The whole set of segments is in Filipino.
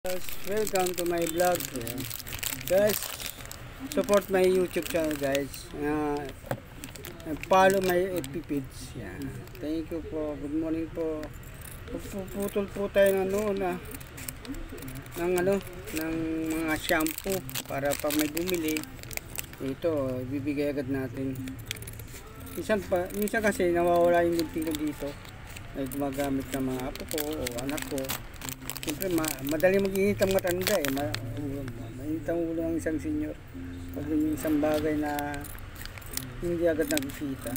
Guys, welcome to my vlog. Yeah. Guys, support my YouTube channel guys. Follow my FB page. Yeah. Thank you po. Good morning po. Puputol po tayo ng mga shampoo para pag may bumili ito bibigay agad natin. Minsan kasi nawawala yung ginting ko dito. Ay gumagamit ng mga apo ko o anak ko. Siyempre, madali mag-init ang matanda eh. Mainit ang ulo ng isang senior. Pag yung isang bagay na hindi agad nakikita.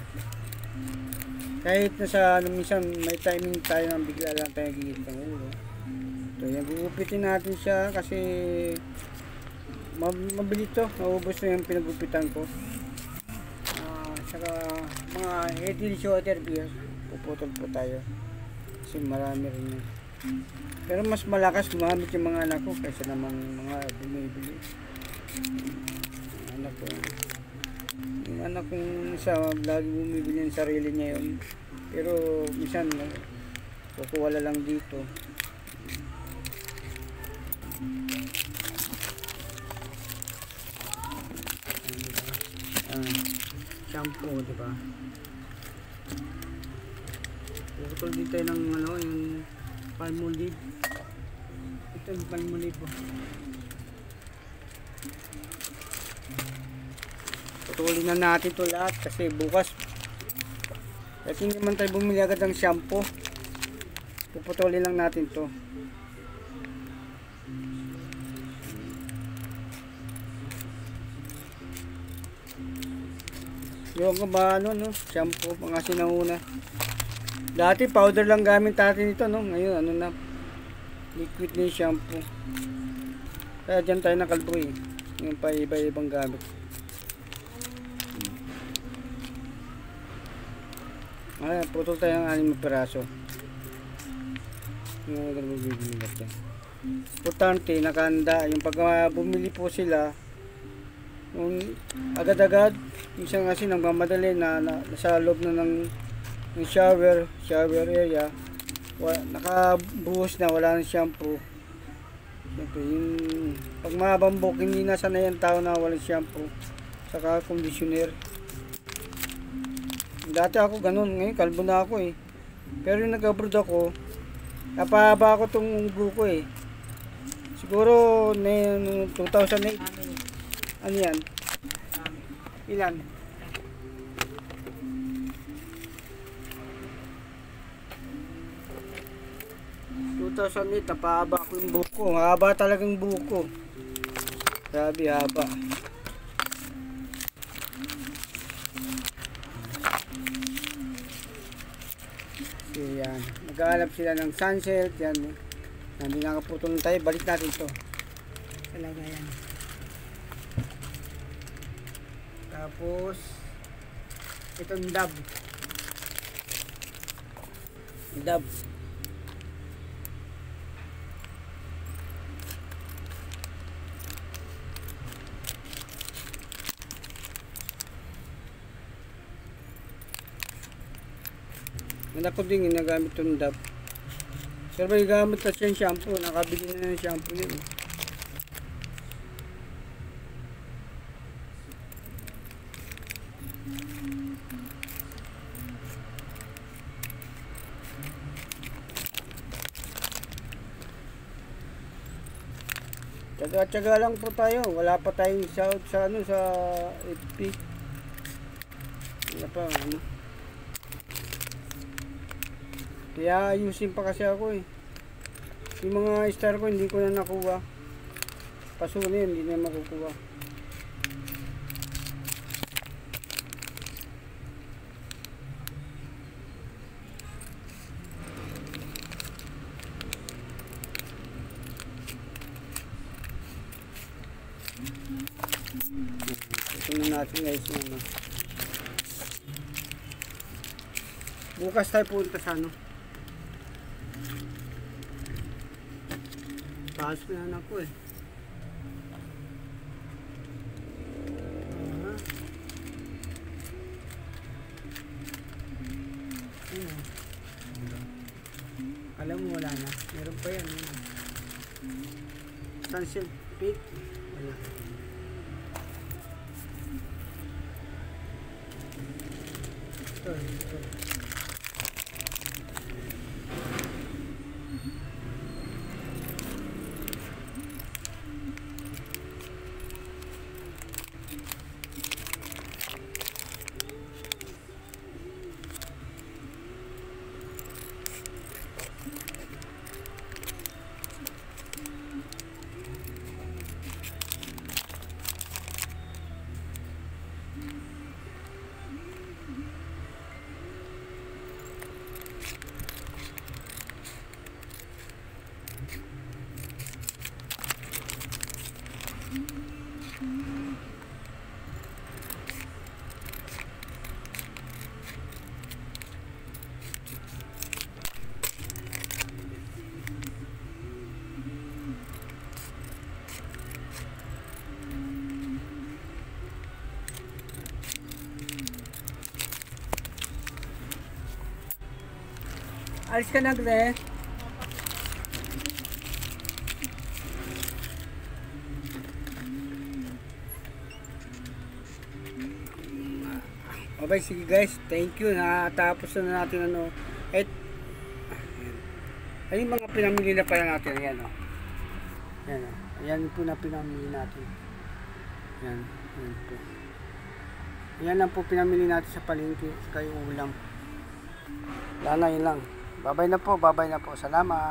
Kahit na sa minsan may timing tayo na bigla lang tayo nag-init ang ulo. So, yan, gugupitin natin siya kasi mabili to. Naubos na yung pinagupitan ko. Saka mga heavy shoulder beer, puputol po tayo. Kasi marami rin yun. Pero mas malakas gumamit yung mga anak ko kaysa naman mga bumibili. Anak ko. Yung anak kong isa, lagi bumibili ng sarili niya yun. Pero minsan, kukuwala lang dito. Shampoo, diba? Puputol dito ng yung Palmolive. Ito yung Palmolive po. Putulin na natin ito lahat kasi bukas kasi hindi man tayo bumili agad ng shampoo. Puputulin lang natin to. Yung shampoo mga sinauna. Dati powder lang gamit natin ito, no? Ngayon na liquid na yung shampoo. Kaya dyan tayo nakalbo eh. Yung pa iba-ibang gamit. Putol tayo ng 6 piraso. Yung bibili natin. Importante, nakahanda. Yung pag bumili po sila, yung agad-agad, minsan kasi nagmamadali na nasa loob na ng shower area, nakabuhos na, wala ng shampoo. Siyempre, yung pag mabambok, hindi na sanay ang tao na walang shampoo, saka conditioner. Dati ako ganun, ngayon kalbo na ako eh. Pero yung nag-abroad ako, napahaba ako tong buko eh. Siguro na 2008. Ano yan? Ilan? 2008, napahaba ko yung buko. Haba talagang buko. Grabe, haba. So, yan. Nag-aalap sila ng sunset. Yan. Hindi nakaputol tayo. Balik natin ito. Talaga yan. Tapos, itong dab. Dab. Anak ko din ginagamit itong dab. Pero may gamit na siya yung shampoo. Nakabili na yung shampoo yun. Tsaga-tsaga lang po tayo. Wala pa tayong sahod sa FB. Wala pa Kaya ayusin pa kasi ako eh. Yung mga star ko hindi ko na nakuha. Paso na yun, hindi na makukuha. Ito na natin guys yung bukas tayo punta sa taas na anak ko eh. Alam mo wala na. Meron pa yan. Sunshine Peak. Ayan. Ito. Alis ka na, Gre. Okay, sige guys. Thank you. Natapos na natin ano. Ayun mga pinamili na pala natin. Ayan o. Ayan o. Ayan po na pinamili natin. Ayan. Ayan po. Ayan lang po pinamili natin sa palengke. Kayo ulam. Wala na, yun lang. Babay na po. Salamat.